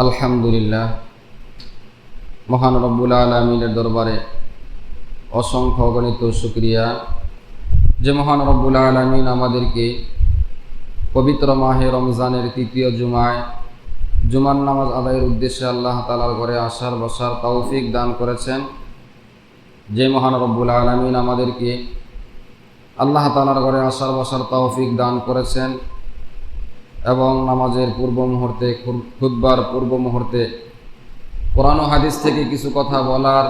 আলহামদুলিল্লাহ, মহান রব্বুল আলামিনের দরবারে অসংখ্য অগণিত শুকরিয়া যে মহান রব্বুল আলামিন আমাদেরকে পবিত্র মাহে রমজানের তৃতীয় জুমার নামাজ আদায়ের উদ্দেশ্যে আল্লাহ তাআলার ঘরে আসার বসার তৌফিক দান করেছেন। যে মহান রব্বুল আলামিন আমাদেরকে আল্লাহ তাআলার ঘরে আসার বসার তৌফিক দান করেছেন এবং নামাজের পূর্ব মুহূর্তে, খুতবার পূর্ব মুহূর্তে কোরআন ও হাদিস থেকে কিছু কথা বলার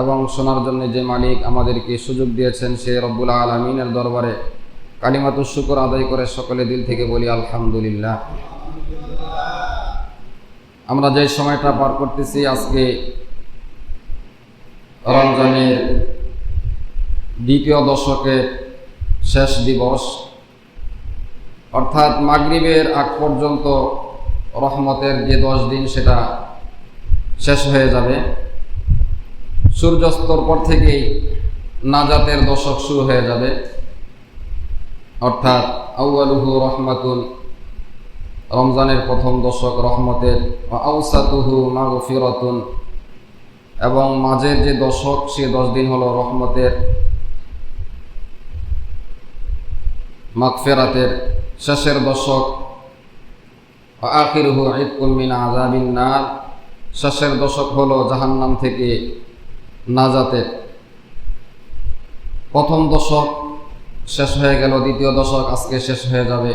এবং শোনার জন্য যে মালিক আমাদেরকে সুযোগ দিয়েছেন সে রব্বুল আলামিনের দরবারে কালিমাতুশ শুকর আদায় করে সকলে দিল থেকে বলি আলহামদুলিল্লাহ। আমরা যে সময়টা পার করতেছি আজকে রমজানের দ্বিতীয় দশকের শেষ দিবস, অর্থাৎ মাগরিবের আগ পর্যন্ত রহমতের যে 10 দিন সেটা শেষ হয়ে যাবে। সূর্যাস্তর পর থেকেই নাজাতের দশক শুরু হয়ে যাবে, অর্থাৎ আউয়ালুহু রহমাতুন, রমজানের প্রথম দশক রহমতের, আউসাতুহু মাগফিরাতুন, এবং মাঝের যে দশক সে 10 দিন হলো রহমতের মাগফিরাতের শেষের দশক, আখিরুহু ইতকুম মিন আযাবিন নার, শেষের দশক হলো জাহান্নাম থেকে নাজাতের। প্রথম দশক শেষ হয়ে গেল, দ্বিতীয় দশক আজকে শেষ হয়ে যাবে।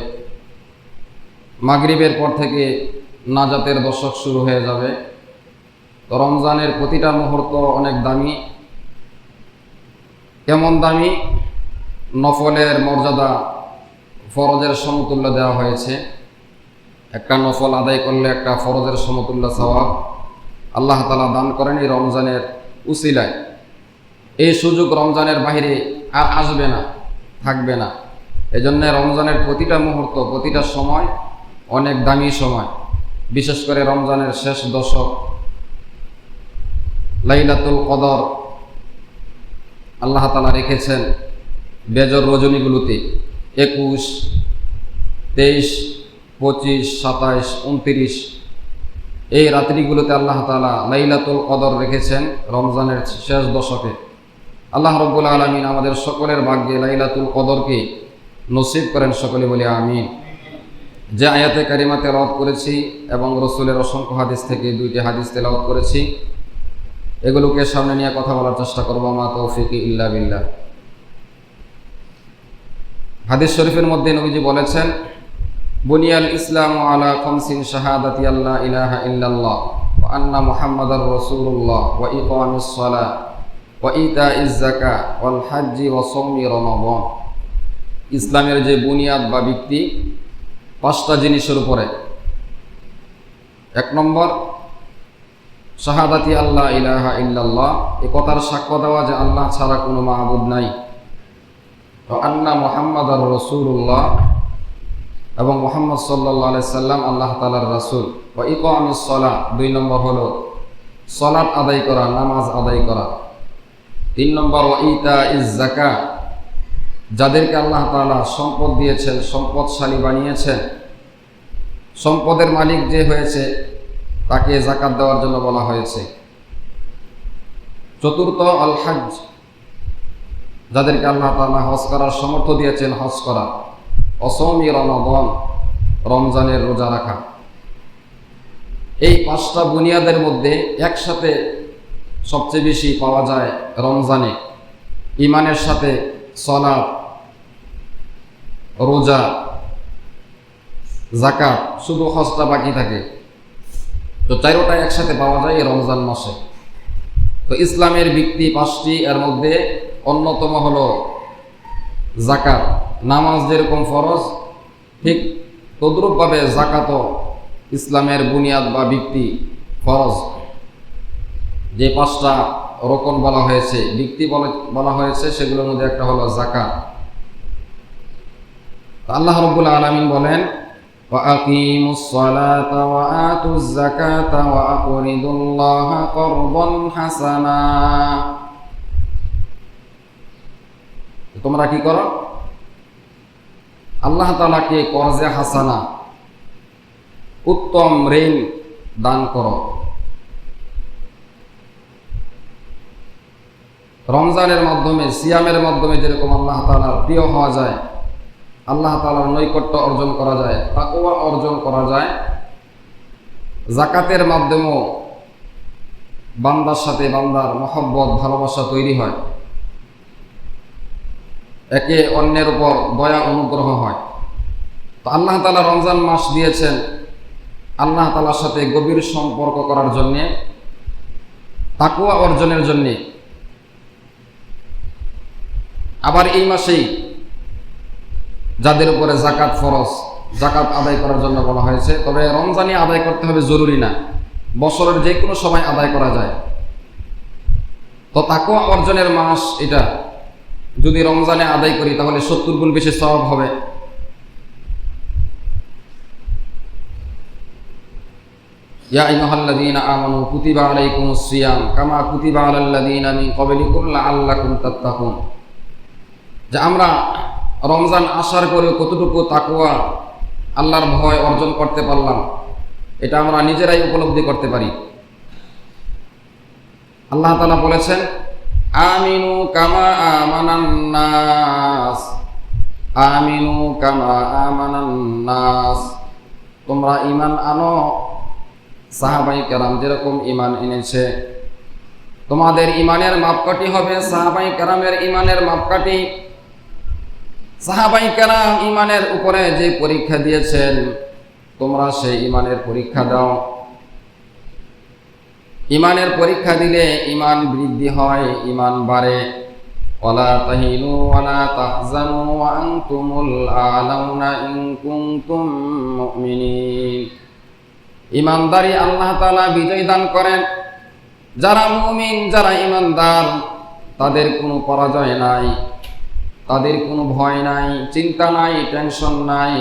মাগরিবের পর থেকে নাজাতের দশক শুরু হয়ে যাবে। তো রমজানের প্রতিটা মুহূর্ত অনেক দামি। কেমন দামি? নফলের মর্যাদা ফরজের সমতুল্য দেওয়া হয়েছে। একটা নফল আদায় করলে একটা ফরজের সমতুল্য সওয়াব আল্লাহ তাআলা দান করেন এই রমজানের উসিলায়। এই সুযোগ রমজানের বাইরে আর আসবে না, থাকবে না। এজন্য রমজানের প্রতিটা মুহূর্ত, প্রতিটা সময় অনেক দামি সময়। বিশেষ করে রমজানের শেষ দশক, লাইলাতুল কদর আল্লাহ তাআলা রেখেছেন বেজর রজনীগুলোতে, 21, 23, 25, 27, 29 এই রাত্রিগুলোতে আল্লাহ তাআলা লাইলাতুল কদর রেখেছেন রমজানের শেষ দশকে। আল্লাহ রব্বুল আলামিন আমাদের সকলের ভাগ্যে লাইলাতুল কদরকে নসিব করেন, সকলে বলি আমিন। যে আয়াতে কারিমা তেলাওয়াত করেছি এবং রসুলের অসংখ্য হাদিস থেকে 2টি হাদিস তেলাওয়াত করেছি, এগুলোকে সামনে নিয়ে কথা বলার চেষ্টা করব। মা তৌফিকি ইল্লা বিল্লাহ। হাদিস শরীফের মধ্যে নবীজি বলেছেন, বুনিয়াল ইসলামু আলা খামসিন শাহাদাতি আল্লা ইলাহা ইল্লাল্লাহ ওয়া আন্না মুহাম্মাদার রাসূলুল্লাহ ওয়া ইকামিস সালাহ ওয়া ইতাইজ যাকাত ওয়াল হজ্জি ওয়া সাওমি রমাদান। ইসলামের যে বুনিয়াদ বা ভিত্তি 5টা জিনিসের উপরে। 1 নম্বর শাহাদাতি আল্লা ইলাহা ইল্লাল্লাহ, এ কথার সাক্ষ্য দেওয়া যে আল্লাহ ছাড়া কোনো মাবুদ নাই। আন্না মুহাম্মাদার রাসূলুল্লাহ, এবং মুহাম্মদ সাল্লাল্লাহু আলাইহি সাল্লাম আল্লাহ তাআলার রাসূল। ওয়া ইকামিস সালাহ, 2 নম্বর হলো সালাত আদায় করা, নামাজ আদায় করা। 3 নম্বর ওয়া ইতাইজ যাকাত, যাদেরকে আল্লাহ তাআলা সম্পদ দিয়েছেন, সম্পদশালী বানিয়েছেন, সম্পদের মালিক যে হয়েছে তাকে যাকাত দেওয়ার জন্য বলা হয়েছে। 4 আল হজ্জ, যাদেরকে আল্লাহ তাআলা হজ করার সামর্থ্য দিয়েছেন, হজ করা। অসৌমি রমাদান, রমজানের রোজা রাখা। এই 5টা বুনিয়াদের মধ্যে একসাথে সবচেয়ে বেশি পাওয়া যায় রমজানে। ইমানের সাথে সালাত, রোজা, যাকাত, শুধু হজটা বাকি থাকে। তো 4টাই একসাথে পাওয়া যায় এই রমজান মাসে। তো ইসলামের ভিত্তি 5টি, এর মধ্যে অন্যতম হলো যাকাত। নামাজ যেরকম ফরজ, ঠিক তদ্রূপভাবে যাকাতও ইসলামের বুনিয়াদ বা ভিত্তি, ফরজ। যে 5টা রকম বলা হয়েছে, ভিত্তি বলা হয়েছে, সেগুলোর মধ্যে একটা হলো যাকাত। আল্লাহ রাব্বুল আলামিন বলেন, ওয়া আকিমুস সালাতা ওয়া আতুজ যাকাতা ওয়া আকরিদুল্লাহা করদান হাসানা। তোমরা কি করো? আল্লাহ তাআলাকে কর্জে হাসানা, উত্তম ঋণ দান করো। রমজানের মাধ্যমে, সিয়ামের মাধ্যমে যেরকম আল্লাহ তাআলার প্রিয় হওয়া যায়, আল্লাহ তাআলার নৈকট্য অর্জন করা যায়, তাকওয়া অর্জন করা যায়, যাকাতের মাধ্যমেও বান্দার সাথে বান্দার মহব্বত, ভালোবাসা তৈরি হয়, একে অন্যের উপর দয়া অনুগ্রহ হয়। তো আল্লাহ তাআলা রমজান মাস দিয়েছেন আল্লাহ তাআলার সাথে গভীর সম্পর্ক করার জন্যে, তাকওয়া অর্জনের জন্যে। আবার এই মাসেই যাদের উপরে যাকাত ফরজ, যাকাত আদায় করার জন্য বলা হয়েছে। তবে রমজানে আদায় করতে হবে জরুরি না, বছরের যে কোনো সময় আদায় করা যায়। তো তাকওয়া অর্জনের মাস এটা, যদি রমজানে আদায় করি তাহলে 70 গুণ বেশি সওয়াব হবে। ইয়া আইয়ুহাল্লাযীনা আমানু কুতিবা আলাইকুমুস সিয়াম কামা কুতিবা আলাল্লাযীনা মিন ক্বাবলিকুম লাআল্লাকুম তাত্তাকুন। যে আমরা রমজান আসার পরে কতটুকু তাকওয়া, আল্লাহর ভয় অর্জন করতে পারলাম, এটা আমরা নিজেরাই উপলব্ধি করতে পারি। আল্লাহ তাআলা বলেছেন, আমিনু কামা আমানান নাস, আমিনু কামা আমানান নাস, তোমরা ঈমান আনো সাহাবায়ে কেরাম যেরকম ঈমান এনেছে। তোমাদের ঈমানের মাপকাঠি হবে সাহাবায়ে কেরামের ঈমানের মাপকাঠি। সাহাবায়ে কেরাম ঈমানের উপরে যে পরীক্ষা দিয়েছেন, তোমরা সেই ঈমানের পরীক্ষা দাও। ঈমানের পরীক্ষা দিলে ঈমান বৃদ্ধি হয়, ঈমান বাড়ে। ওয়ালা তাহিনু ওয়ালা তাহজানু ওয়া আনতুমুল আ'লাউনা ইন কুনতুম মুমিনিন। ঈমানদারি আল্লাহ তাআলা বিজয় দান করেন। যারা মুমিন, যারা ঈমানদার, তাদের কোনো পরাজয় নাই, তাদের কোনো ভয় নাই, চিন্তা নাই, টেনশন নাই।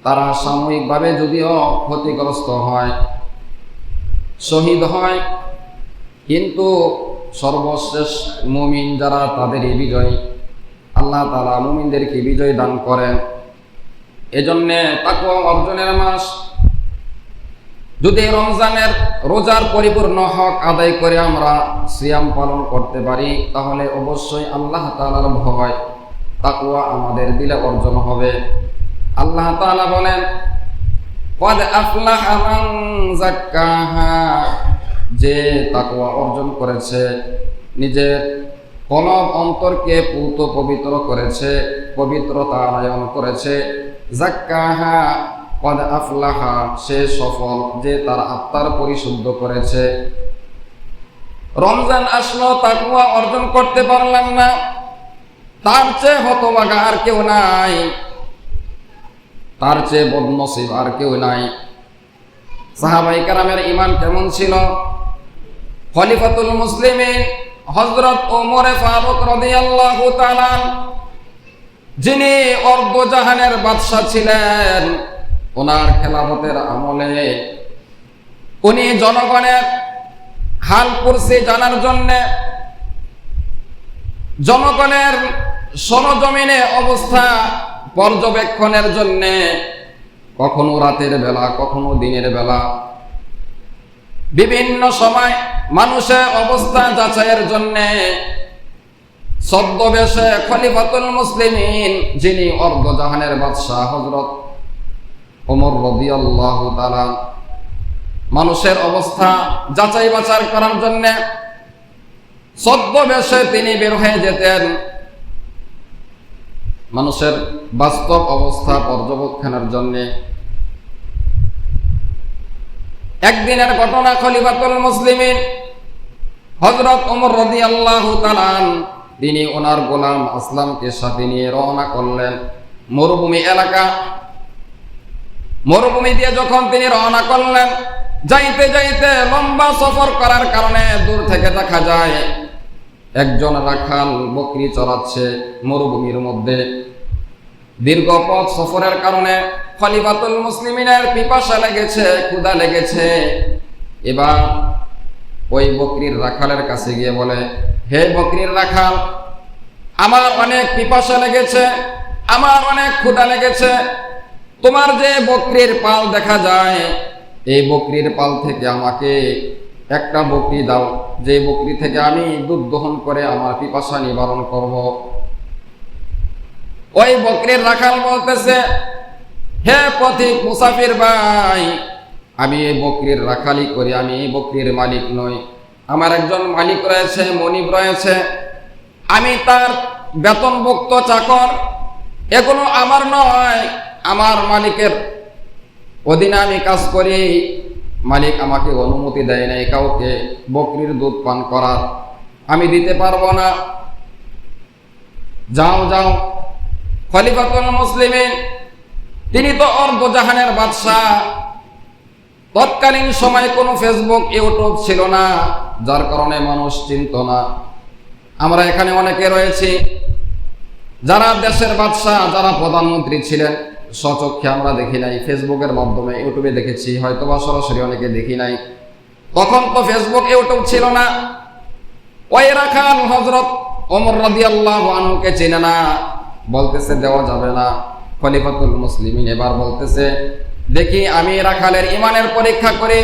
তারা সাময়িকভাবে যদিও ক্ষতিগ্রস্ত হয়, শহীদ হয়, কিন্তু সর্বশেষ মুমিন যারা, তাদেরই বিজয়। আল্লাহ তাআলা মুমিনদেরকে বিজয় দান করেন। এজন্যে তাকওয়া অর্জনের মাস। যদি রমজানের রোজার পরিপূর্ণ হক আদায় করে আমরা সিয়াম পালন করতে পারি, তাহলে অবশ্যই আল্লাহ তাআলার ভয়, তাকওয়া আমাদের দিলে অর্জন হবে। আল্লাহ তাআলা বলেন, ক্বাদ আফলাহা মান যাক্কাহা, যে তাকওয়া অর্জন করেছে, নিজের কলব অন্তরকে পূত পবিত্র করেছে, পবিত্রতা আনয়ন করেছে। যাক্কাহা ক্বাদ আফলাহা, সে সফল, যে তার আত্মার পরিশুদ্ধ করেছে। রমজান আসলো, তাকওয়া অর্জন করতে পারলাম না, তার চেয়ে হতভাগা আর কেউ নাই, তার চেয়ে বদনসিব আর কেউ নাই। সাহাবায়ে কেরামের ঈমান কেমন ছিল? খলিফাতুল মুসলিমিন হযরত ওমর ফারুক রাদিয়াল্লাহু তাআলা, যিনি অর্ধজাহানের বাদশা ছিলেন, ওনার খেলাফতের আমলে উনি জনগণের হাল পরিস্থিতি জানার জন্য, জনগণের সরজমিনে অবস্থা পর্যবেক্ষণের জন্য, কখনো রাতের বেলা, কখনো দিনের বেলা, বিভিন্ন সময় মানুষের অবস্থা যাচাইয়ের জন্য ছদ্মবেশে খলিফাতুল মুসলিমিন, যিনি অর্ধজাহানের বাদশা হযরত ওমর রাদিয়াল্লাহু তাআলা, মানুষের অবস্থা যাচাই বাছাই করার জন্য ছদ্মবেশে তিনি বের হয়ে যেতেন, মানুষের বাস্তব অবস্থা পর্যবেক্ষণের জন্য। একদিনের ঘটনা, খলিফাতুল মুসলিমিন হযরত ওমর রাদিয়াল্লাহু তাআলা, তিনি ওনার গোলাম আসলামকে সাথে নিয়ে রওনা করলেন মরুভূমি এলাকা। মরুভূমি দিয়ে যখন তিনি রওনা করলেন, যাইতে যাইতে লম্বা সফর করার কারণে দূর থেকে দেখা যায় একজন রাখাল বকরি চড়াচ্ছে মরুভূমির মধ্যে। দীর্ঘ পথ সফরের কারণে খলিফাতুল মুসলিমিনের পিপাসা লেগেছে, ক্ষুধা লেগেছে। এবার ওই বকরির রাখালের কাছে গিয়ে বলে, হে বকরির রাখাল, আমার অনেক পিপাসা লেগেছে, আমার অনেক ক্ষুধা লেগেছে, তোমার যে বকরির পাল দেখা যায়, এই বকরির পাল থেকে আমাকে একটা বকরি দাও, যে বকরি থেকে আমি দুধ দহন করে আমার পিপাসা নিবারণ করব। ওই বকরির রাখাল বলতেছে, হে পথিক মুসাফির ভাই, আমি এই বকরির রাখালি করি, আমি এই বকরির মালিক নই। আমার একজন মালিক রয়েছে, মনিব রয়েছে, আমি তার বেতনভুক্ত চাকর। এগুলো আমার নয়, আমার মালিকের অধীনে আমি কাজ করি। মালিক আমাকে অনুমতি দেয় নাই কাউকে বকরির দুধ পান করার, আমি দিতে পারবো না। যাও যাও। খলিফাতুল মুসলিমিন তিনি তো অর্ধজাহানের বাদশাহ। তৎকালীন সময় কোনো ফেসবুক ইউটিউব ছিল না, যার কারণে মানুষ চিনত না। আমরা এখানে অনেকে রয়েছি যারা দেশের বাদশাহ, যারা প্রধানমন্ত্রী ছিলেন, স্বচক্ষে আমরা দেখি নাই, ফেসবুকের মাধ্যমে ইউটিউবে দেখেছি, হয়তো বা সরাসরি অনেকে দেখি নাই। তখন তো ফেসবুক ইউটিউব ছিল না। ওই রাখাল হযরত ওমর রাদিয়াল্লাহু আনহুকে চেনে না, বলতেছে দেওয়া যাবে না। খলিফাতুল মুসলিমিন এবার বলতেছে, দেখি আমি রাখালের ইমানের পরীক্ষা করি,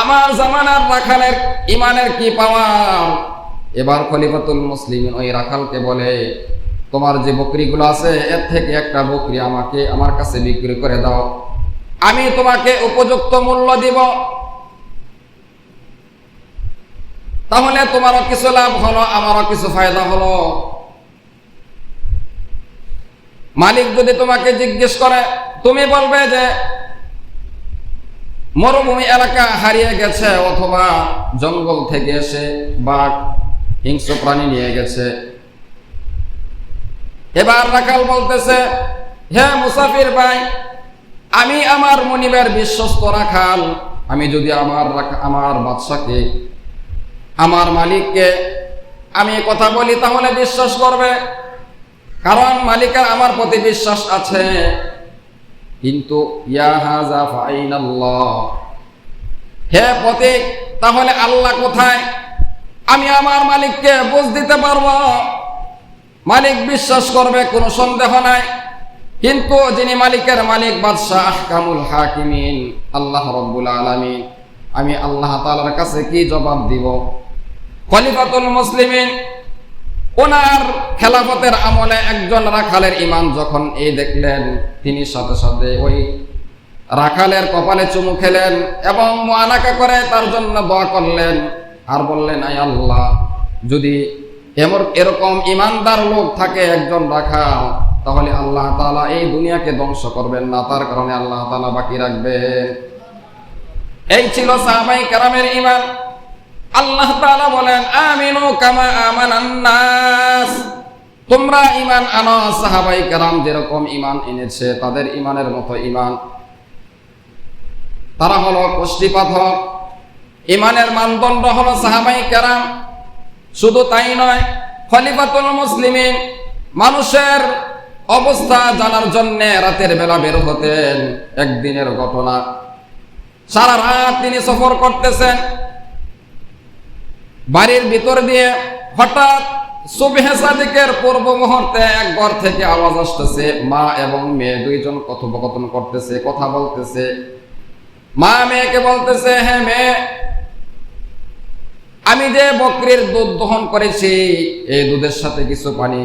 আমার জামানার রাখালের ইমানের কি পাওয়ার। এবার খলিফাতুল মুসলিমিন ওই রাখালকে বলে, তোমার যে বকরিগুলো আছে এর থেকে একটা বকরি আমাকে আমার কাছে বিক্রি করে দাও, আমি তোমাকে উপযুক্ত মূল্য দিব, তাহলে তোমারও কিছু লাভ হলো, আমারও কিছু ফায়দা হলো। মালিক যদি তোমাকে জিজ্ঞেস করে, তুমি বলবে যে মরুভূমি এলাকা হারিয়ে গেছে, অথবা জঙ্গল থেকে এসে বাঘ হিংস্র প্রাণী নিয়ে গেছে। এবার রাখাল বলতেছে, হে মুসাফির ভাই, আমি আমার মনিবের বিশ্বস্ত রাখাল, আমি যদি আমার বাদশাকে, আমার মালিককে আমি কথা বলি তাহলে বিশ্বাস করবে, কারণ মালিকের আমার প্রতি বিশ্বাস আছে। কিন্তু ইয়া হাযা ফাইনাল্লাহ, হে পথিক, তাহলে আল্লাহ কোথায়? আমি আমার মালিককে বুঝ দিতে পারবো, মালিক বিশ্বাস করবে, কোনো সন্দেহ নাই। কিন্তু যিনি মালিকের মালিক, বাদশাহ, আহকামুল হাকিমিন, আল্লাহ রাব্বুল আলামিন, আমি আল্লাহ তাআলার কাছে কি জবাব দিব? খলিফাতুল মুসলিমিন ওনার খেলাফতের আমলে একজন রাখালের ইমান যখন এই দেখলেন, তিনি সাথে সাথে ওই রাখালের কপালে চুমু খেলেন এবং মুআনাকা করে তার জন্য দোয়া করলেন, আর বললেন, আয় আল্লাহ, যদি এরকম ইমানদার লোক থাকে একজন রাখাল, তাহলে আল্লাহ তাআলা এই দুনিয়াকে ধ্বংস করবেন না, তার কারণে আল্লাহ তাআলা বাকি রাখবেন। এই ছিল সাহাবায়ে কেরামের ঈমান। আল্লাহ তাআলা বলেন, আমিনু কামা আমানান নাস, তোমরা ঈমান আনো সাহাবায়ে কেরাম যেরকম ঈমান এনেছে তাদের ঈমানের মতো ঈমান। তারা হলো কষ্টি পাথর, ঈমানের মানদণ্ড হলো সাহাবায়ে কেরাম। শুধু তাই নয়, খলিফাতুল মুসলিমিন মানুষের অবস্থা জানার জন্য রাতের বেলা বের হতেন। একদিনের ঘটনা, সারা রাত তিনি সফর করতেছেন, বাড়ির ভিতর দিয়ে হঠাৎ সুবহে সাদিকের পূর্ব মুহূর্তে এক ঘর থেকে আওয়াজ আসতেছে। মা এবং মেয়ে দুইজন কথোপকথন করতেছে, কথা বলতেছে। মা মেয়েকে বলতেছে, হ্যাঁ মেয়ে, আমি যে বকরির দুধ দহন করেছি এই দুধের সাথে কিছু পানি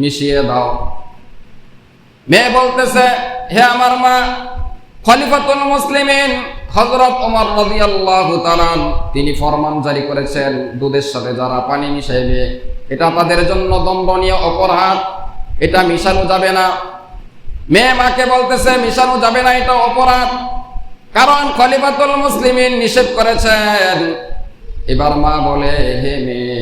মিশিয়ে দাও। মেয়ে বলতেছে, হে আমার মা, খলিফাতুল মুসলিমিন হযরত ওমর রাদিয়াল্লাহু তাআলা তিনি ফরমান জারি করেছেন, দুধের সাথে যারা পানি মিশাইবে এটা তাদের জন্য দণ্ডনীয় অপরাধ, এটা মিশানো যাবে না। মেয়ে মাকে বলতেছে, মিশানো যাবে না, এটা অপরাধ, কারণ খলিফাতুল মুসলিমিন নিষেধ করেছেন। এবার মা বলে, হে মেয়ে,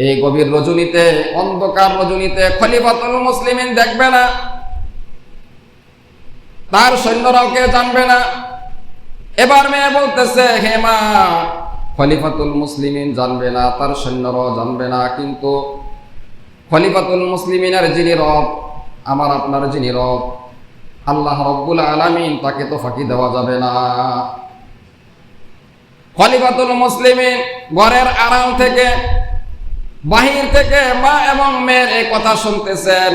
এই গভীর রজনীতে, অন্ধকার রজনীতে খলিফাতুল মুসলিমিন দেখবে না, তার সৈন্যরাও কে জানবে না। এবার মেয়ে বলতেছে, হে মা, খলিফাতুল মুসলিমিন জানবে না, তার সৈন্যরাও জানবে না, কিন্তু খলিফাতুল মুসলিমিনের যিনি রব, আমার আপনার যিনি রব আল্লাহ রাব্বুল আলামিন, তাকে তো ফাঁকি দেওয়া যাবে না। খলিফাতুল মুসলিমিন ঘরের আড়াল থেকে, বাহির থেকে মা এবং মেয়ের এই কথা শুনতেছেন।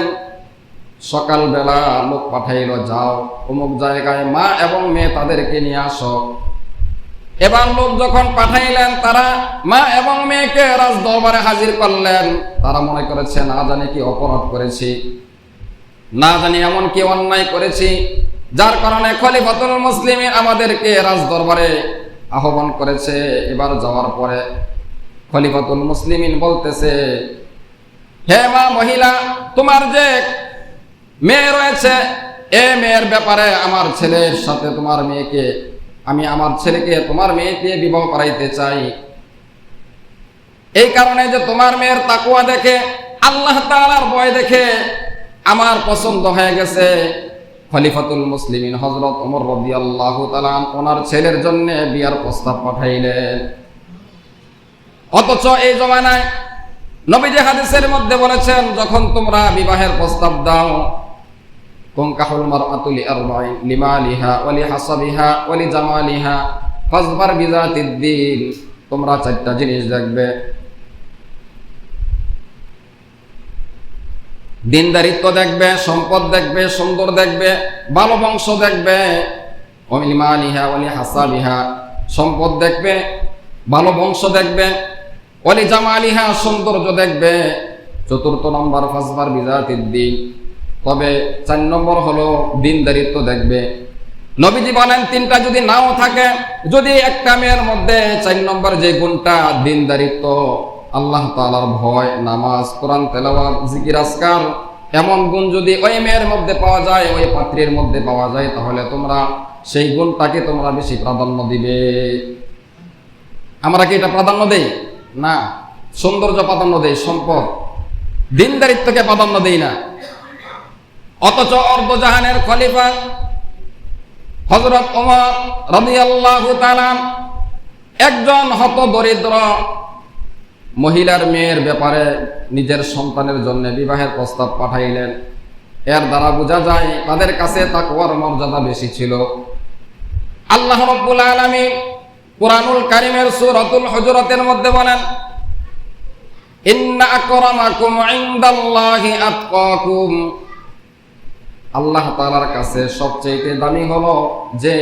সকালবেলা লোক পাঠাইল, যাও অমুক জায়গায় মা এবং মেয়ে তাদেরকে নিয়ে আসো। এবার লোক যখন পাঠাইলেন, তারা মা এবং মেয়েকে রাজ দরবারে হাজির করলেন। তারা মনে করেছে না জানি কি অপরাধ করেছি, না জানি এমন কি অন্যায় করেছি, যার কারণে খলিফাতুল মুসলিমিন আমাদেরকে রাজ দরবারে আহ্বান করেছে। এবার যাওয়ার পরে খলিফাতুল মুসলিমিন বলতেছে, হে মা মহিলা, তোমার যে মেয়ে রয়েছে, এ মেয়ের ব্যাপারে আমার ছেলের সাথে তোমার মেয়েকে, আমি আমার ছেলেকে তোমার মেয়েকে বিবাহ করাইতে চাই। এই কারণে যে তোমার মেয়ের তাকওয়া দেখে, আল্লাহ তাআলার ভয় দেখে আমার পছন্দ হয়ে গেছে। খলিফাতুল মুসলিমিন হযরত ওমর রাদিয়াল্লাহু তাআলা ওনার ছেলের জন্য বিয়ার প্রস্তাব পাঠাইলেন। অথচ এই জমানায় নবীজি হাদিসের মধ্যে বলেছেন, যখন তোমরা বিবাহের প্রস্তাব দাও, তুনকাহুল মারআতু লিআরবাইন লিমালিহা ওয়া লিহাসাবিহা ওয়া লিজামালিহা ফাজবার বিযাতিদ দ্বীন। তোমরা চারটা জিনিস দেখবে, দিনদারিত্ব দেখবে, সম্পদ দেখবে, সুন্দর দেখবে, ভালো বংশ দেখবে। ওয়া লিমালিহা ওয়া লিহাসাবিহা, সম্পদ দেখবে, ভালো বংশ দেখবে। ওয়া লিজামালিহা, সৌন্দর্য দেখবে। চতুর্থ নম্বর ফাজবার বিযাতিদ দ্বীন, তবে 4 নম্বর হলো দিনদারিত্ব দেখবে। নবীজি বলেন, তিনটা যদি নাও থাকে, যদি একটা মেয়ের মধ্যে 4 নম্বর যে গুণটা দিনদারিত্ব, আল্লাহ তাআলার ভয়, নামাজ, কোরআন তেলাওয়াত, জিকির আজকার, এমন গুণ যদি ওই মেয়ের মধ্যে পাওয়া যায়, ওই পাত্রীর মধ্যে পাওয়া যায়, তাহলে তোমরা সেই গুণটাকে তোমরা বেশি প্রাধান্য দিবে। আমরা কি এটা প্রাধান্য দেই না? সৌন্দর্য প্রাধান্য দেই, সম্পদ, দিনদারিত্বকে প্রাধান্য দেই না। অথচ অর্ধজাহানের খলিফা হযরত ওমর রাদিয়াল্লাহু তাআলা একজন হতদরিদ্র মহিলার মেয়ের ব্যাপারে নিজের সন্তানের জন্য বিবাহের প্রস্তাব পাঠাইলেন। এর দ্বারা বোঝা যায় তাদের কাছে তাকওয়ার মর্যাদা বেশি ছিল। আল্লাহ রাব্বুল আলামিন কুরআনুল কারীমের সূরাতুল হুজুরাতের মধ্যে বলেন, ইন্না আকরামাকুম ইনদাল্লাহি আতকাকুম। আল্লাহ তাআলার কাছে সবচেয়ে দামি হলো যে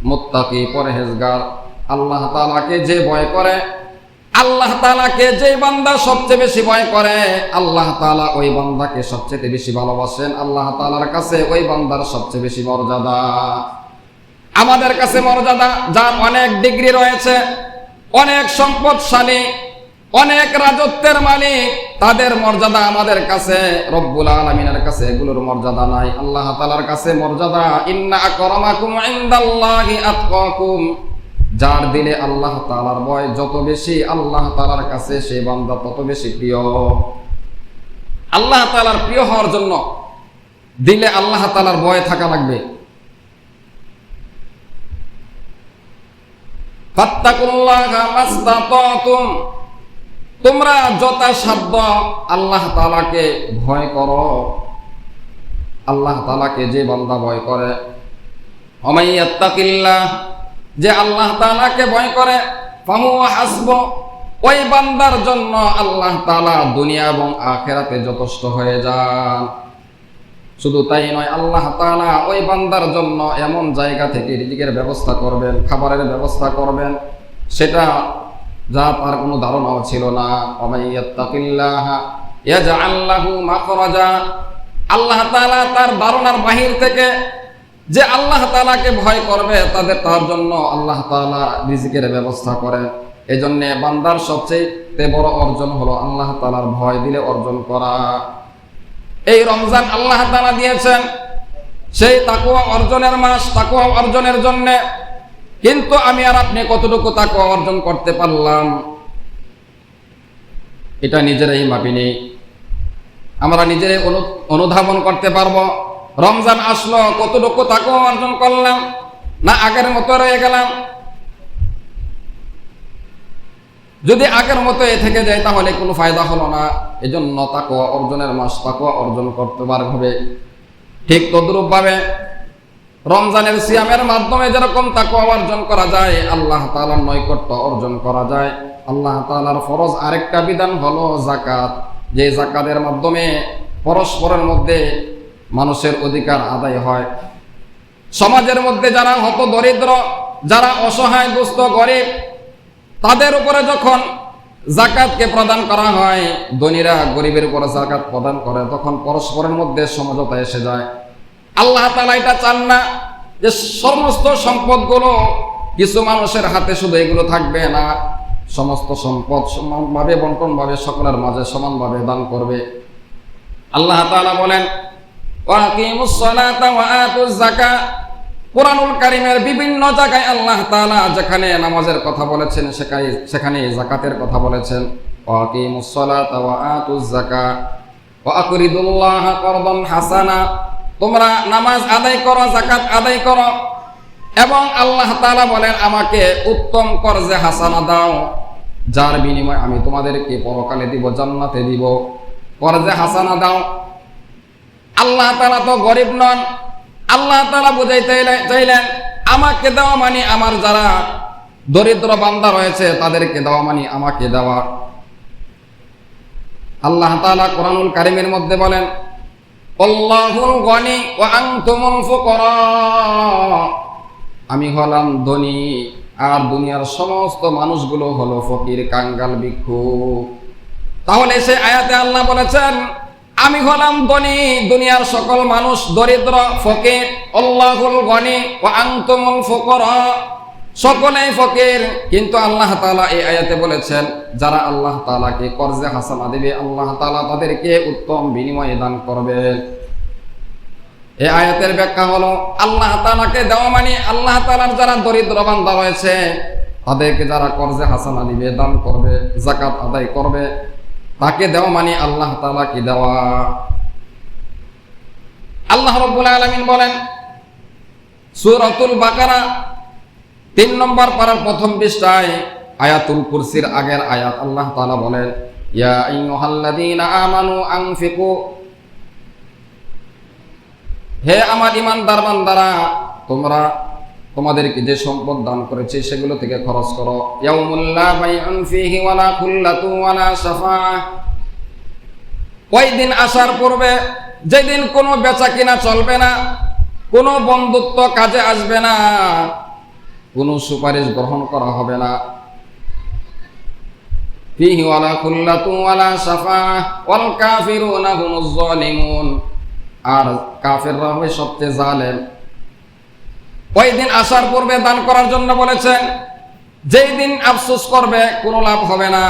মুত্তাকি, পরহেজগার, আল্লাহ তাআলাকে যে ভয় করে, আল্লাহ তাআলাকে যে বান্দা সবচেয়ে বেশি ভয় করে, আল্লাহ তাআলা ওই বান্দাকে সবচেয়ে বেশি ভালোবাসেন। আল্লাহ তাআলার কাছে ওই বান্দার সবচেয়ে বেশি মর্যাদা। আমাদের কাছে মর্যাদা, যার অনেক ডিগ্রি রয়েছে, অনেক সম্পদশালী, অনেক রাজত্বের মালিক, তাদের মর্যাদা আমাদের কাছে, রব্বুল আলামিনের কাছে এগুলোর মর্যাদা নাই। আল্লাহ তাআলার কাছে মর্যাদা, ইন্না আকরামাকুম ইনদাল্লাহি আতকাকুম। যার দিলে আল্লাহ তাআলার ভয় যত বেশি, আল্লাহ তাআলার কাছে সেই বান্দা তত বেশি প্রিয়। আল্লাহ তাআলার প্রিয় হওয়ার জন্য দিলে আল্লাহ তাআলার ভয় থাকা লাগবে। ফাত্তাকুল্লাহা মাসতাতাতুম, তোমরা যথাসাধ্য আল্লাহ তাআলাকে ভয় করো। আল্লাহ তাআলাকে যে বান্দা ভয় করে, ওমাইয়াত্তাকিল্লাহ, যে আল্লাহ তাআলাকে ভয় করে, ফাহুয়া হাসবু, ওই বান্দার জন্য আল্লাহ তাআলা দুনিয়া এবং আখিরাতে যথেষ্ট হয়ে যান। শুধু তাই নয়, আল্লাহ তাআলা ওই বান্দার জন্য এমন জায়গা থেকে রিজিকের ব্যবস্থা করবেন, খাবারের ব্যবস্থা করবেন, সেটা যা তার কোনো ধারণাও ছিল না। ওমাইয়াত্তাকিল্লাহ ইয়াজআল লাহু মাখরাজা, আল্লাহ তাআলা তার ধারণার বাহির থেকে যে আল্লাহ তাআলাকে ভয় করবে, তার জন্য আল্লাহ তাআলা রিজিকের ব্যবস্থা করেন। এজন্য বান্দার সবচেয়ে বড় অর্জন হলো আল্লাহ তাআলার ভয় দিলে অর্জন করা। এই রমজান আল্লাহ তাআলা দিয়েছেন সেই তাকওয়া অর্জনের মাস, তাকওয়া অর্জনের জন্য। কিন্তু আমি আর আপনি কতটুকু তাকওয়া অর্জন করতে পারলাম, এটা নিজেরাই মাপিনি। আমরা নিজেরাই অনুধাবন করতে পারবো। রমজান আসলো, কতটুকু তাকওয়া অর্জন করলাম, না আগের মতো রয়ে গেলাম? যদি আগের মতো থেকে যায় তাহলে কোনো ফায়দা হলো না। এজন্য তাকওয়া অর্জনের মাস, তাকওয়া অর্জন করতে হবে। ঠিক তদ্রূপ ভাবে রমজানের সিয়ামের মাধ্যমে যেরকম তাকওয়া অর্জন করা যায়, আল্লাহ তাআলার নৈকট্য অর্জন করা যায়। আল্লাহ তাআলার ফরজ আরেকটা বিধান হলো যাকাত, যে যাকাতের মাধ্যমে পরস্পরের মধ্যে মানুষের অধিকার আদায় হয়। সমাজের মধ্যে যারা হত দরিদ্র, যারা অসহায় দুস্থ গরিব, তাদের উপরে যখন যাকাতকে প্রদান করা হয়, ধনীরা গরিবের উপরে যাকাত প্রদান করে, তখন পরস্পরের মধ্যে সমঝোতা এসে যায়। আল্লাহ তাআলা এটা চান না যে সমস্ত সম্পদগুলো কিছু মানুষের হাতে শুধু এগুলো থাকবে না, সমস্ত সম্পদ সমানভাবে বন্টনভাবে সকলের মাঝে সমানভাবে দান করবে। আল্লাহ তাআলা বলেন ওয়াকিমুস সালাতা ওয়া আতুজ যাকাত। কুরআনুল কারীমের বিভিন্ন জায়গায় আল্লাহ তাআলা যেখানে নামাজের কথা বলেছেন সেখানে যাকাতের কথা বলেছেন। ওয়াকিমুস সালাতা ওয়া আতুজ যাকাত ওয়া আকরিদুল্লাহা করদান হাসানা। তোমরা নামাজ আদায় করো, যাকাত আদায় করো, এবং আল্লাহ তাআলা বলেন আমাকে উত্তম কর্জে হাসানা দাও, যার বিনিময়ে আমি তোমাদেরকে পরকালে দিব, জান্নাতে দিব। কর্জে হাসানা দাও। আল্লাহ তাআলা তো গরিব নন। আল্লাহ তাআলা বুঝাইতে চাইলেন আমাকে দেওয়া মানে আমার যারা দরিদ্র বান্দা রয়েছে তাদেরকে দেওয়া মানে আমাকে দেওয়া। আল্লাহ তাআলা কুরআনুল কারীমের মধ্যে বলেন আল্লাহুল গনি ওয়া আনতুমুল ফুকারা। আমি হলাম ধনী আর দুনিয়ার সমস্ত মানুষগুলো হলো ফকির, কাঙ্গাল, ভিক্ষুক। তাহলে সে আয়াতে আল্লাহ বলেছেন আমি হলাম ধনী, দুনিয়ার সকল মানুষ দরিদ্র, ফকির। আল্লাহুল গনি ওয়া আনতুমুল ফুকারা, সকলেই ফকির। কিন্তু আল্লাহ তাআলা এই আয়াতে বলেছেন যারা আল্লাহ তাআলাকে কর্জে হাসানা দিবে, আল্লাহ তাআলা তাদেরকে উত্তম বিনিময়ে দান করবে। এই আয়াতের ব্যাখ্যা হলো আল্লাহ তাআলাকে দেওয়া মানে আল্লাহ তাআলার যারা দরিদ্র বান্দা রয়েছে তাদেরকে যারা কর্জে হাসানা দিবে, দান করবে, যাকাত আদায় করবে, তাকে দেওয়া মানে আল্লাহ তাআলাকে দেওয়া। আল্লাহ রাব্বুল আলামিন বলেন সূরাতুল বাকারা 3 নম্বর পারার প্রথম পৃষ্ঠায় আয়াতুল কুরসির আগের আয়াত আল্লাহ তাআলা বলেন ইয়া আইয়ুহাল্লাযীনা আমানু আনফিকু। হে আমার ঈমানদার বান্দারা, তোমরা তোমাদেরকে যে সম্পদ দান করেছে সেগুলো থেকে খরচ করো। ইয়াউমুল লা বাইউন ফীহি ওয়ালা খুল্লাতু ওয়ালা শাফাআহ। ওই দিন আসার পূর্বে যেদিন কোনো বেচা কিনা চলবে না, কোনো বন্ধুত্ব কাজে আসবে না, কোনো সুপারিশ গ্রহণ করা হবে না। ফীহি ওয়ালা খুল্লাতু ওয়ালা শাফাআহ ওয়াল কাফিরুনা হুমুজ যালিমুন। আর কাফেররা হবে সবচেয়ে জালেম। ওই দিন আসার পূর্বে দান করার জন্য বলেছেন। যেই দিন আফসোস করবে কোনো লাভ হবে না,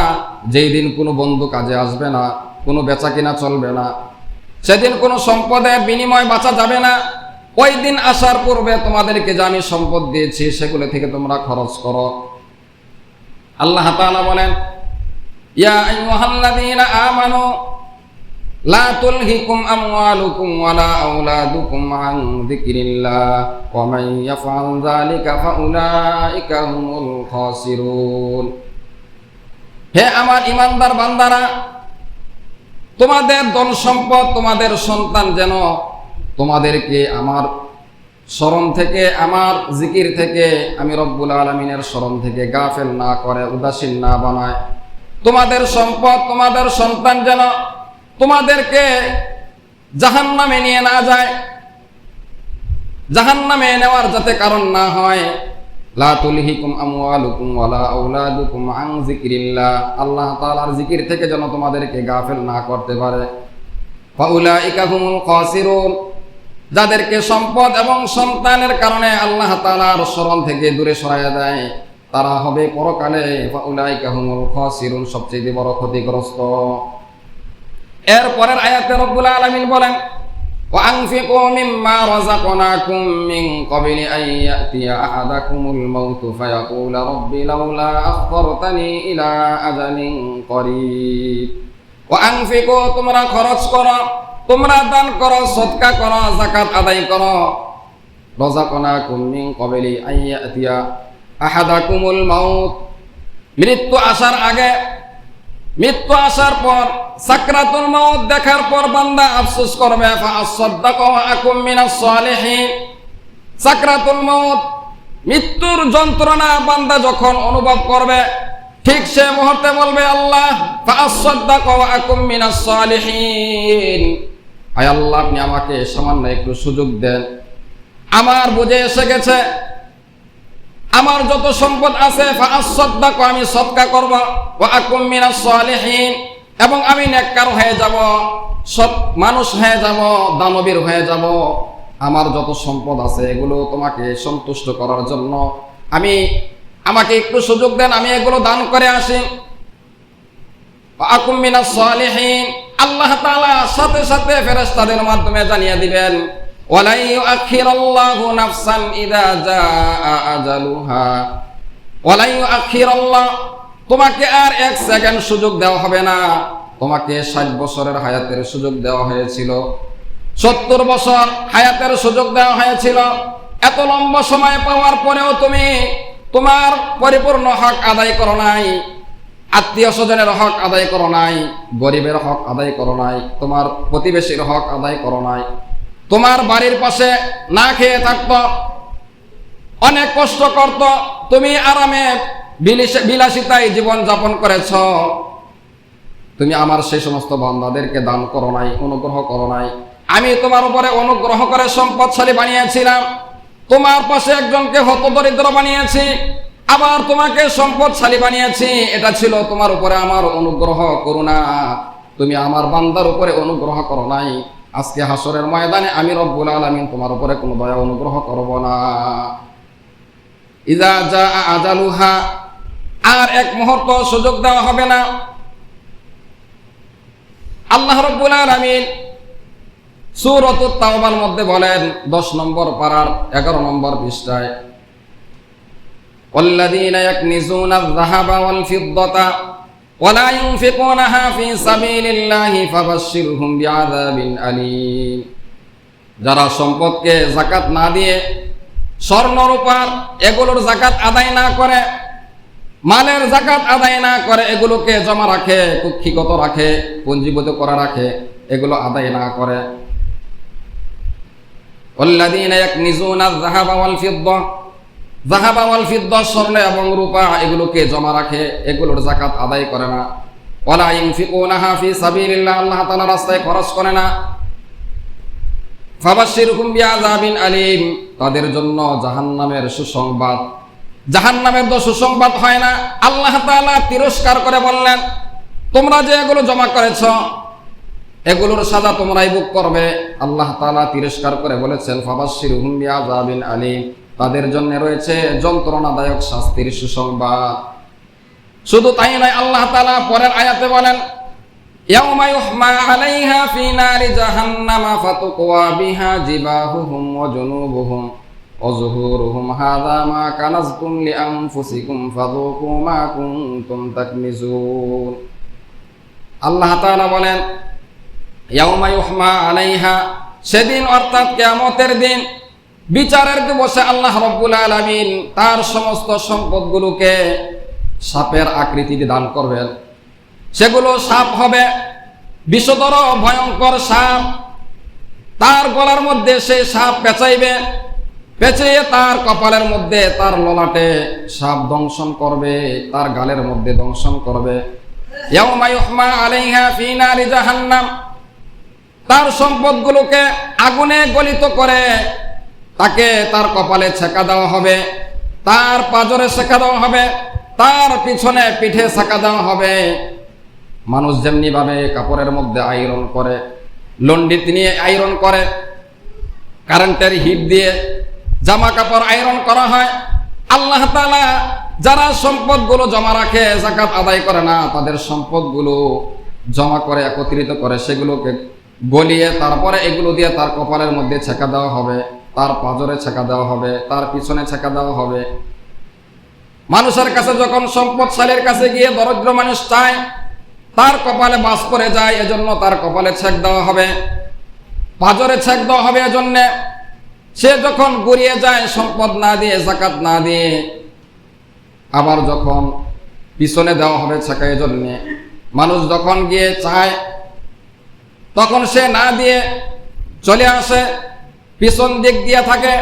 যেই দিন কোনো বন্ধু কাজে আসবে না, কোনো বেচা কিনা চলবে না, সেদিন কোনো সম্পদের বিনিময় বাঁচা যাবে না। ওই দিন আসার পূর্বে তোমাদেরকে যে আমি সম্পদ দিয়েছি সেগুলো থেকে তোমরা খরচ করো। আল্লাহ তাআলা বলেন ইয়া আইয়ুহাল্লাযীনা আমানু লা তুলহিকুম আমওয়ালুকুম ওয়ালা আওলাদুকুম আন যিকরিল্লাহ ওয়া মান ইয়াফআল যালিকা ফাউলাইকা হুমুল খাসিরুন। হে আমার ঈমানদার বান্দারা, তোমাদের ধন সম্পদ, তোমাদের সন্তান যেন তোমাদেরকে আমার স্মরণ থেকে, আমার জিকির থেকে, আমি রব্বুল আলামিনের স্মরণ থেকে গাফেল না করে, উদাসীন না বানায়। তোমাদের সম্পদ, তোমাদের সন্তান যেন তোমাদেরকে জাহান্নামে নিয়ে না যায়, জাহান্নামে নেওয়ার যাতে কারণ না হয়। লা তুলহিকুম আমওয়ালুকুম ওয়ালা আওলাদুকুম আন যিকরিল্লাহ, আল্লাহ তাআলার জিকির থেকে যেন তোমাদেরকে গাফেল না করতে পারে। ফাউলাইকা হুমুল খাসিরুন, যাদেরকে সম্পদ এবং সন্তানের কারণে আল্লাহ তাআলার স্মরণ থেকে দূরে সরাইয়া দেয় তারা হবে পরকালে ফাউলাইকা হুমুল খাসিরুন, সবচেয়ে বড় ক্ষতিগ্রস্ত। এর পরের আয়াতে রব্বুল আলামিন বলেন ওয়া আনফিকু মিম্মা রাযাকনাকুম মিন ক্বাবলি আন ইয়াতিয়া আহাদাকুমুল মাউত ফায়াকুলা রাব্বি লাউলা আখখারতানি ইলা আজালিন করিব। ওয়া আনফিকু, তোমরা খরচ করো, তোমরা দান করো, সদকা করো, যাকাত আদায় করো। রাযাকনাকুম মিন ক্বাবলি আন ইয়াতিয়া আহাদাকুমুল মাউত, মৃত্যু আসার আগে, মৃত্যু আসার পর, সাকরাতুল মাউত দেখার পর বান্দা আফসোস করবে। ফাআসাদদাকু ওয়া আকুম মিনাস সালিহিন। সাকরাতুল মাউত, মৃত্যুর যন্ত্রণা বান্দা যখন অনুভব করবে ঠিক সে মুহূর্তে বলবে আল্লাহ ফাআসাদদাকু ওয়া আকুম মিনাস সালিহিন, আয় আল্লাহ, আপনি আমাকে সামান্য একটু সুযোগ দেন। আমার বুঝে এসে গেছে, আমার যত সম্পদ আছে ফাআসসাদদাকু, আমি সদকা করব, ওয়া আকুম মিনাস সালিহিন, এবং আমি নেককার হয়ে যাব, সৎ মানুষ হয়ে যাব, দানবীর হয়ে যাব। আমার যত সম্পদ আছে এগুলো তোমাকে সন্তুষ্ট করার জন্য আমাকে একটু সুযোগ দেন, আমি এগুলো দান করে আসি। ওয়া আকুম মিনাস সালিহিন, আল্লাহ তাআলা সাথে সাথে ফেরেশতাদের মাধ্যমে জানিয়ে দিবেন, ওয়ালা ইউআখিরুল্লাহু নাফসান ইযা জাআ আজালুহা, ওয়ালা ইউআখিরুল্লাহ, তোমাকে আর 1 সেকেন্ড সুযোগ দেওয়া হবে না। তোমাকে 60 বছরের হায়াতের সুযোগ দেওয়া হয়েছিল, 70 বছর হায়াতের সুযোগ দেওয়া হয়েছিল। এত লম্বা সময় পাওয়ার পরেও তুমি তোমার পরিপূর্ণ হক আদায় করো নাই, আত্মীয় স্বজনের হক আদায় করো নাই, গরিবের হক আদায় করো নাই, তোমার প্রতিবেশীর হক আদায় করো নাই। তোমার বাড়ির পাশে না খেয়ে থাকতো, অনেক কষ্ট করত, তুমি আরামে বিলাসিতায় জীবন যাপন করেছ। তুমি আমার সেই সমস্ত বান্দাদেরকে দান করো নাই, অনুগ্রহ করো নাই। আমি তোমার উপরে অনুগ্রহ করে সম্পদশালী বানিয়েছিলাম, তোমার পাশে একজনকে হতদরিদ্র বানিয়েছি, আবার তোমাকে সম্পদশালী বানিয়েছি। এটা ছিল তোমার উপরে আমার অনুগ্রহ, করুণা। তুমি আমার বান্দার উপরে অনুগ্রহ করো নাই। আজকে হাসরের ময়দানে আমি রব্বুল আলামিন তোমার উপরে কোনো দয়া অনুগ্রহ করব না। ইযা জাআ আজালুহা, আর 1 মুহূর্ত সুযোগ দেওয়া হবে না। আল্লাহ রব্বুল আলামিন সূরাতুত তাওবার মধ্যে বলেন, 10 নম্বর পারার 11 নম্বর পৃষ্ঠায়, ওয়াল্লাযীনা ইয়াকনিজুনা আয-যাহাবা ওয়াল ফিদ্দাতা ওয়ালা ইউনফিকুনাহা ফী সাবিলিল্লাহি ফাবাশশিরহুম বিআযাবিন আলীম। যারা সম্পদকে যাকাত না দিয়ে, স্বর্ণ রূপার এগুলোর যাকাত আদায় না করে, মালের যাকাত আদায় না করে, এগুলোকে জমা রাখে, কুক্ষিগত রাখে, পঞ্জীভূত করা রাখে, এগুলো আদায় না করে। ওয়াল্লাযীনা ইয়াকনিজুনা আয-যাহাবা ওয়াল ফিদ্দা, যাহাবা ওয়াল ফিদ্দা, স্বর্ণ এবং রূপা, এগুলোকে জমা রাখে, এগুলোর যাকাত আদায় করে না। ওয়ালা ইউনফিকুনাহা ফী সাবিলিল্লাহ, আল্লাহ তাআলার রাস্তায় খরচ করে না। ফাবাশশিরহুম বিআযাবিন আলীম, তাদের জন্য জাহান্নামের সুসংবাদ। জাহান্নামের তো সুসংবাদ হয় না, আল্লাহ তাআলা তিরস্কার করে বললেন, তোমরা যে এগুলো জমা করেছ এগুলোর সাজা তোমরাই ভোগ করবে। আল্লাহ তাআলা তিরস্কার করে বলেছেন, ফাবাশশিরহুম বিআযাবিন আলীম, তাদের জন্য রয়েছে যন্ত্রণাদায়ক শাস্তির সুসংবাদ। শুধু তাই নয়, আল্লাহ তাআলা পরের আয়াতে বলেন, ইয়াউমা ইউহমা আলাইহা ফী নারি জাহান্নামা ফাতুকওয়া বিহা জিবাহুহুম ওয়া জুনুবুহুম ওয়া যুহুরুহুম হাযা মা কানাজতুম লিআনফুসিকুম ফাযুকু মা কুনতুম তাকনিজুন। আল্লাহ তাআলা বলেন, ইয়াউমা ইউহমা আলাইহা, সেদিন অর্থাৎ কিয়ামতের দিন, বিচারের দিবসে আল্লাহ রব্বুল আলামিন তার সমস্ত সম্পদগুলোকে সাপের আকৃতিতে দান করবেন। সেগুলো সাপ হবে, বিষধর ভয়ঙ্কর সাপ। তার গলার মধ্যে সেই সাপ পেঁচাইবে, পেঁচিয়ে তার কপালের মধ্যে, তার ললাটে সাপ দংশন করবে, তার গালের মধ্যে দংশন করবে। ইয়াউমা ইউহমা আলাইহা ফী নারি জাহান্নাম, তার সম্পদগুলোকে আগুনে গলিত করে তাকে তার কপালে ছেঁকা দেওয়া হবে, তার পাজরে ছেঁকা দেওয়া হবে, তার পিছনে পিঠে ছেঁকা দেওয়া হবে। মানুষ যেমনি ভাবে কাপড়ের মধ্যে আয়রন করে, লন্ডিত নিয়ে আয়রন করে, কারেন্টের হিট দিয়ে জামা কাপড় আয়রন করা হয়, আল্লাহ তাআলা যারা সম্পদগুলো জমা রাখে, যাকাত আদায় করে না, তাদের সম্পদগুলো জমা করে একত্রিত করে, সেগুলোকে গলিয়ে তারপরে এগুলো দিয়ে তার কপালের মধ্যে ছেঁকা দেওয়া হবে, তার পাজরে ছেঁকা দেওয়া হবে, তার পিছনে ছেঁকা দেওয়া হবে। মানুষের কাছে যখন সম্পদশালীর কাছে গিয়ে দরিদ্র মানুষ চায়, তার কপালে বাস পড়ে যায়, এজন্য তার কপালে ছেক দেওয়া হবে, পাজরে ছেক দেওয়া হবে। এজন্য সে যখন গড়িয়ে যায় সম্পদ না দিয়ে, যাকাত না দিয়ে, আবার যখন পিছনে দেওয়া হবে ছেকা। এজন্য মানুষ যখন গিয়ে চায় তখন সে না দিয়ে চলে আসে, পিছন দিক দিয়ে থাকে।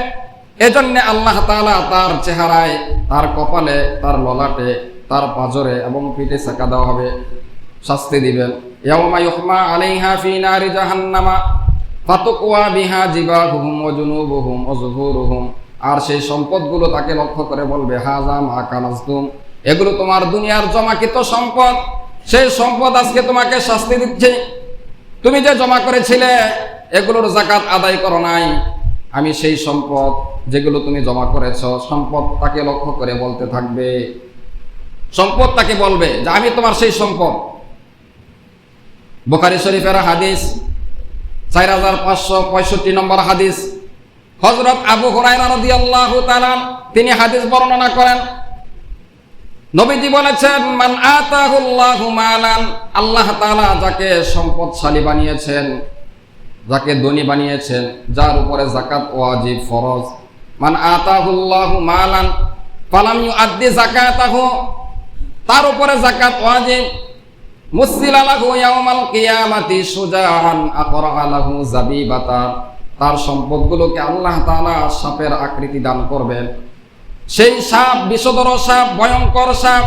এজন্য আল্লাহ তাআলা তার চেহারায়, তার কপালে, তার ললাটে, তার পাজরে এবং পিঠে ছেকা দেওয়া হবে, শাস্তি দিবেন। ইয়াউমা ইউহমা আলাইহা ফী নারি জাহান্নামা ফাতুকওয়া বিহা জিবাহুহুম ওয়া জুনুবুহুম ওয়া যুহুরুহুম, আর সেই সম্পদগুলো তাকে লক্ষ্য করে বলবে হাযা মা কানাজতুম, এগুলো তোমার দুনিয়ার জমাকৃত সম্পদ, সেই সম্পদ আজকে তোমাকে শাস্তি দিচ্ছে। তুমি যে জমা করেছিলে এগুলোর যাকাত আদায় করো নাই, আমি সেই সম্পদ যেগুলো তুমি জমা করেছো, সম্পদ তাকে লক্ষ্য করে বলতে থাকবে, সম্পদ তাকে বলবে যে আমি তোমার সেই সম্পদ। বুখারী শরীফের হাদিস 4565 নম্বর হাদিস, হযরত আবু হুরায়রা রাদিয়াল্লাহু তাআলা তিনি হাদিস বর্ণনা করেন, নবীজি বলেছেন মান আতাহুল্লাহু মালান, আল্লাহ তাআলা যাকে সম্পদশালী বানিয়েছেন, যাকে ধনী বানিয়েছেন, যার উপরে যাকাত ওয়াজিব ফরজ, মান আতাহুল্লাহু মালান ফালাম ইউআদ্দি যাকাতাহু, তার উপরে যাকাত ওয়াজিব, মুসিলা লাহু ইয়াউমাল কিয়ামাতি সুজাআন আকরা লাহু জাবিবাতা, তার সম্পদগুলোকে আল্লাহ তাআলা সাপের আকৃতি দান করবেন। সেই সাপ বিষধর সাপ, ভয়ঙ্কর সাপ,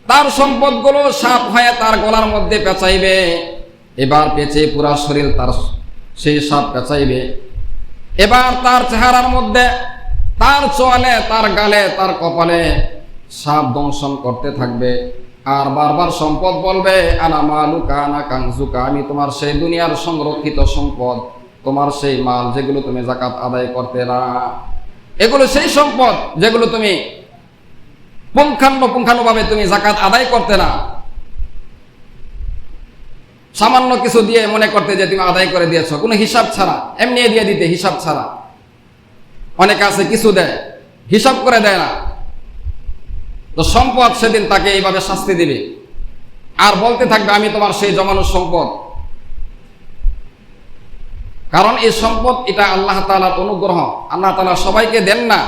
তার সম্পদগুলো সাপ হয়ে তার গলার মধ্যে পেঁচাইবে, এবার পেঁচে পুরা শরীর তার সেই সাপ পেঁচাইবে, এবার তার চেহারার মধ্যে, তার চোয়ালে, তার গালে, তার কপালে সাপ দংশন করতে থাকবে, আর বারবার সম্পদ বলবে আনা মালুকা আনা কানজুকা, আমি তোমার সেই দুনিয়ার সংরক্ষিত সম্পদ, তোমার সেই মাল যেগুলো তুমি যাকাত আদায় করতে না, এগুলো সেই সম্পদ যেগুলো তুমি পুঙ্খানুপুঙ্খানুভাবে তুমি যাকাত আদায় করতে না, সামান্য কিছু দিয়ে মনে করতে যে তুমি আদায় করে দিয়েছো, কোনো হিসাব ছাড়া, এমনি দিয়ে দিতে হিসাব ছাড়া। অনেকে আছে কিছু দেয়, হিসাব করে দেয় না, তো সম্পদ সেদিন তাকে এইভাবে শাস্তি দিবে, আর বলতে থাকবে আমি তোমার সেই জমানো সম্পদ। কারণ এই সম্পদ এটা আল্লাহ তাআলার অনুগ্রহ, আল্লাহ তাআলা সবাইকে দেন না।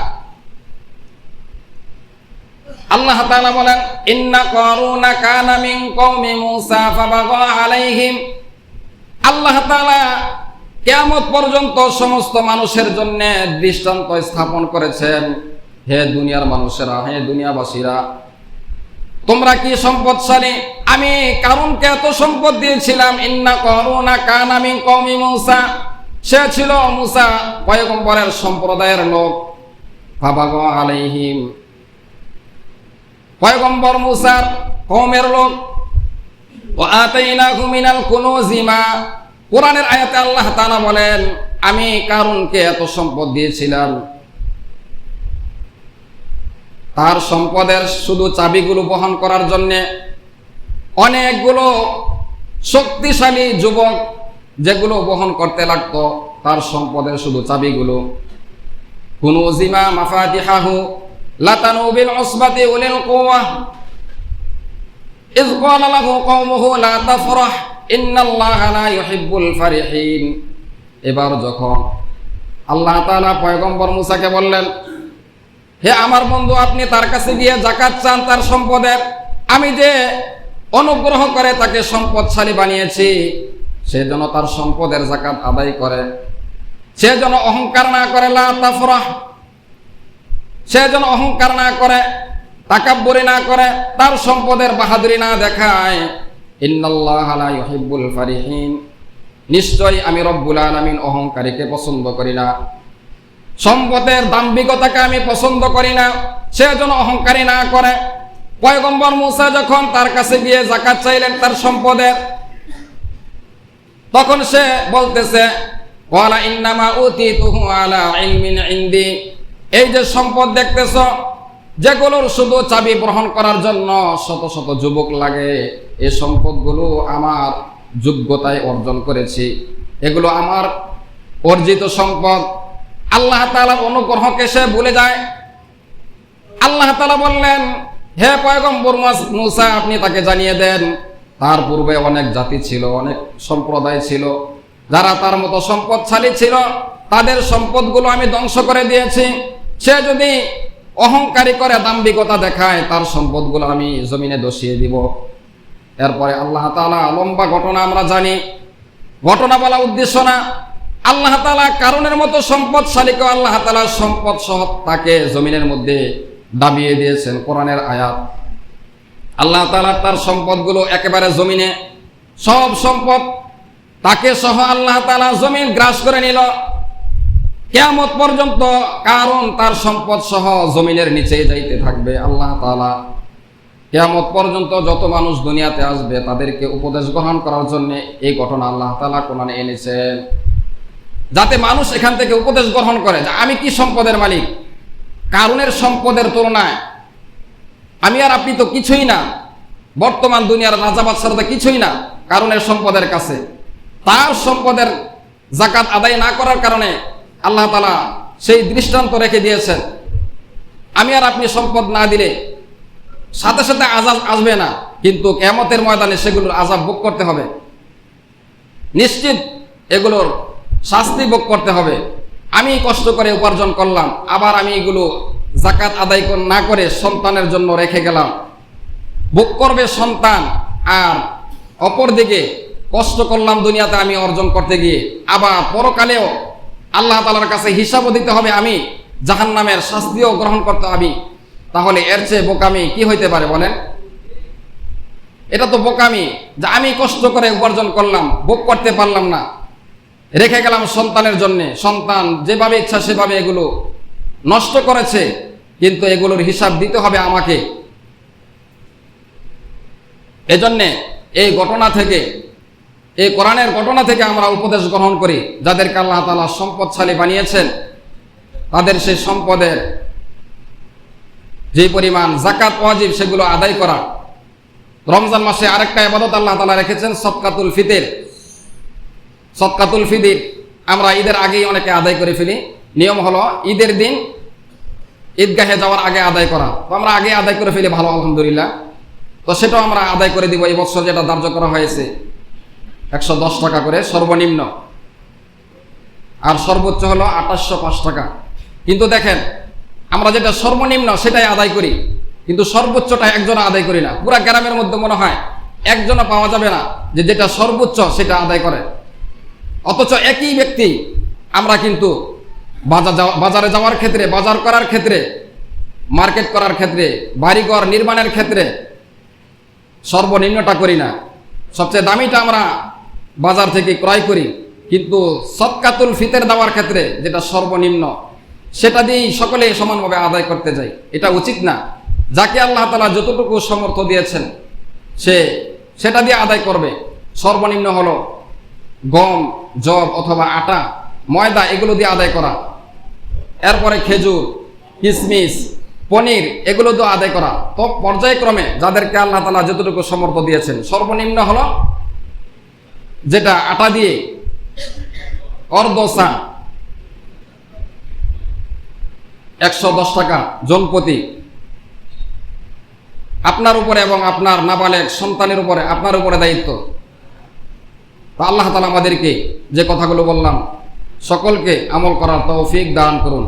আল্লাহ তাআলা বলেন ইন্না কারুনা কানা মিন কওমি মূসা ফাবাগা আলাইহিম, আল্লাহ তাআলা কিয়ামত পর্যন্ত সমস্ত মানুষের জন্য দৃষ্টান্ত স্থাপন করেছেন, হে দুনিয়ার মানুষেরা, হে দুনিয়াবাসীরা, তোমরা কি সম্পদশালী, আমি কারুনকে এত সম্পদ দিয়েছিলাম। ইন্না কারুনা কানা মিন কওমি মূসা, সে ছিল মূসা পয়গম্বরের সম্প্রদায়ের লোক, ফাবাগা আলাইহিম, পয়গম্বর মূসার কওমের লোক, ওয়া আতাইনাহু মিনাল কুনুজি মা, কোরআনের আয়াতে আল্লাহ তাআলা বলেন আমি কারুনকে এত সম্পদ দিয়েছিলাম, তার সম্পদের শুধু চাবিগুলো বহন করার জন্য অনেকগুলো শক্তিশালী যুবক যেগুলো বহন করতে লাগতো, তার সম্পদের শুধু চাবিগুলো, কুনুজিমা মাফাতিহাহু লাতানু বিল উসবাতি উলিল কুওয়া ইয ক্বালা লাহু কওমুহু লা তাফরাহ ইন্নাল্লাহা লা ইউহিব্বুল ফারিহিন। এবার যখন আল্লাহ তাআলা পয়গম্বর মূসাকে বললেন হে আমার বন্ধু, আপনি তার কাছে গিয়ে যাকাত চান তার সম্পদের, আমি যে অনুগ্রহ করে তাকে সম্পদশালী বানিয়েছি, সে যেন তার সম্পদের যাকাত আদায় করে, সে যেন অহংকার না করে, লা তাফরাহ, সে যেন অহংকার না করে, তাকাব্বুরি না করে, তার সম্পদের বাহাদুরি না দেখায়। ইন্নাল্লাহা লা ইউহিব্বুল ফারিহিন, নিশ্চয়ই আমি রব্বুল আলামিন অহংকারীকে পছন্দ করি না, সম্পদের দাম্ভিকতাকে আমি পছন্দ করি না, সে যেন অহংকারী না করে। পয়গম্বর মূসা যখন তার কাছে গিয়ে যাকাত চাইলেন তার সম্পদের, তখন সে বলতেছে ওয়ালা ইন্নামা উতিতুহু আলা ইলমিন ইনদি, এই যে সম্পদ দেখতেছ, যেগুলোর শুধু চাবি গ্রহণ করার জন্য শত শত যুবক লাগে, এই সম্পদগুলো আমার যোগ্যতায় অর্জন করেছি, এগুলো আমার অর্জিত সম্পদ। আল্লাহ তাআলার অনুগ্রহকে সে ভুলে যায়। আল্লাহ তাআলা বললেন হে পয়গম্বর মূসা, আপনি তাকে জানিয়ে দেন তার পূর্বে অনেক জাতি ছিল, অনেক সম্প্রদায় ছিল, যারা তার মতো সম্পদশালী ছিল, তাদের সম্পদগুলো আমি ধ্বংস করে দিয়েছি। সে যদি অহংকারী করে দাম্ভিকতা দেখায়, তার সম্পদগুলো আমি জমিনে ধসিয়ে দিব। এরপরে আল্লাহ তাআলা লম্বা ঘটনা আমরা জানি, ঘটনা বলা উদ্দেশ্য না, আল্লাহ তাআলা কারুনের মতো সম্পদশালীকে আল্লাহ তাআলা সম্পদ সহ তাকে জমিনের মধ্যে দাবিয়ে দিয়েছেন। কোরআনের আয়াত, আল্লাহ তাআলা তার সম্পদগুলো একেবারে জমিনে, সব সম্পদ তাকে সহ আল্লাহ তাআলা জমিন গ্রাস করে নিল কিয়ামত পর্যন্ত, কারণ তার সম্পদ সহ জমিনের নিচে যাইতে থাকবে। আল্লাহ তাআলা কিয়ামত পর্যন্ত যত মানুষ দুনিয়াতে আসবে তাদেরকে উপদেশ গ্রহণ করার জন্য এই ঘটনা আল্লাহ তাআলা কোরআনে এনেছেন, যাতে মানুষ এখান থেকে উপদেশ গ্রহণ করে যে আমি কি সম্পদের মালিক। কারুনের সম্পদের তুলনায় আমি আর আপনি তো কিছুই না, বর্তমান দুনিয়ার রাজা বাদশারা কিছুই না কারুনের সম্পদের কাছে। তার সম্পদের যাকাত আদায় না করার কারণে আল্লাহ তাআলা সেই দৃষ্টান্ত রেখে দিয়েছেন, আমি আর আপনি সম্পদ না দিলে সাথে সাথে আযাব আসবে না, কিন্তু কিয়ামতের ময়দানে সেগুলোর আযাব ভোগ করতে হবে, নিশ্চিত এগুলোর শাস্তি ভোগ করতে হবে। আমি কষ্ট করে উপার্জন করলাম, আবার আমি এগুলো যাকাত আদায় না করে সন্তানের জন্য রেখে গেলাম, ভোগ করবে সন্তান। আর অপরদিকে কষ্ট করলাম দুনিয়াতে আমি অর্জন করতে গিয়ে, আবার পরকালেও আল্লাহ তাআলার কাছে হিসাবও দিতে হবে, আমি জাহান্নামের শাস্তিও গ্রহণ করতে হবে। তাহলে এর চেয়ে বোকামি কি হইতে পারে বলেন? এটা তো বোকামি যে আমি কষ্ট করে উপার্জন করলাম, ভোগ করতে পারলাম না, রেখে গেলাম সন্তানের জন্য, সন্তান যেভাবে ইচ্ছা সেভাবে এগুলো নষ্ট করেছে, কিন্তু এগুলোর হিসাব দিতে হবে আমাকে। এজন্যে এই ঘটনা থেকে, এই কোরআনের ঘটনা থেকে আমরা উপদেশ গ্রহণ করি, যাদেরকে আল্লাহ তাআলা সম্পদশালী বানিয়েছেন তাদের সেই সম্পদের যে পরিমাণ যাকাত ওয়াজিব সেগুলো আদায় করা। রমজান মাসে আরেকটা ইবাদত আল্লাহ তাআলা রেখেছেন, সদকাতুল ফিতর। সদকাতুল ফিতর আমরা ঈদের আগেই অনেকে আদায় করে ফেলি। নিয়ম হলো ঈদের দিন ঈদগাহে যাওয়ার আগে আদায় করা, তো আমরা আগে আদায় করে ফেলি, ভালো আলহামদুলিল্লাহ। তো সেটাও আমরা আদায় করে দিব। এই বছর যেটা ধার্য করা হয়েছে 110 টাকা করে সর্বনিম্ন, আর সর্বোচ্চ হলো 2805 টাকা। কিন্তু দেখেন আমরা যেটা সর্বনিম্ন সেটাই আদায় করি, কিন্তু সর্বোচ্চটা একজনও আদায় করি না। পুরা গ্রামের মধ্যে মনে হয় একজনও পাওয়া যাবে না যে যেটা সর্বোচ্চ সেটা আদায় করে। অথচ একই ব্যক্তি আমরা কিন্তু বাজারে যাওয়ার ক্ষেত্রে, বাজার করার ক্ষেত্রে, মার্কেট করার ক্ষেত্রে, বাড়িঘর নির্মাণের ক্ষেত্রে সর্বনিম্নটা করি না, সবচেয়ে দামিটা আমরা বাজার থেকে ক্রয় করি। কিন্তু সদকাতুল ফিতর দেওয়ার ক্ষেত্রে যেটা সর্বনিম্ন সেটা দিয়েই সকলে সমানভাবে আদায় করতে যাই, এটা উচিত না। যাকে আল্লাহ তাআলা যতটুকু সামর্থ্য দিয়েছেন সে সেটা দিয়ে আদায় করবে। সর্বনিম্ন হলো গম, জব অথবা আটা, ময়দা, এগুলো দিয়ে আদায় করা। এরপরে খেজুর, কিশমিশ, পনির, এগুলো দিয়ে আদায় করা। তো পর্যায়ক্রমে যাদেরকে আল্লাহ তাআলা যতটুকু সামর্থ্য দিয়েছেন, সর্বনিম্ন হলো যেটা আটা দিয়ে অর্ধসা 110 টাকা জনপ্রতি, আপনার উপরে এবং আপনার নাবালেগ সন্তানের উপরে, আপনার উপরে দায়িত্ব। তো আল্লাহ তাআলা আমাদেরকে যে কথাগুলো বললাম সকলকে আমল করার তৌফিক দান করুন।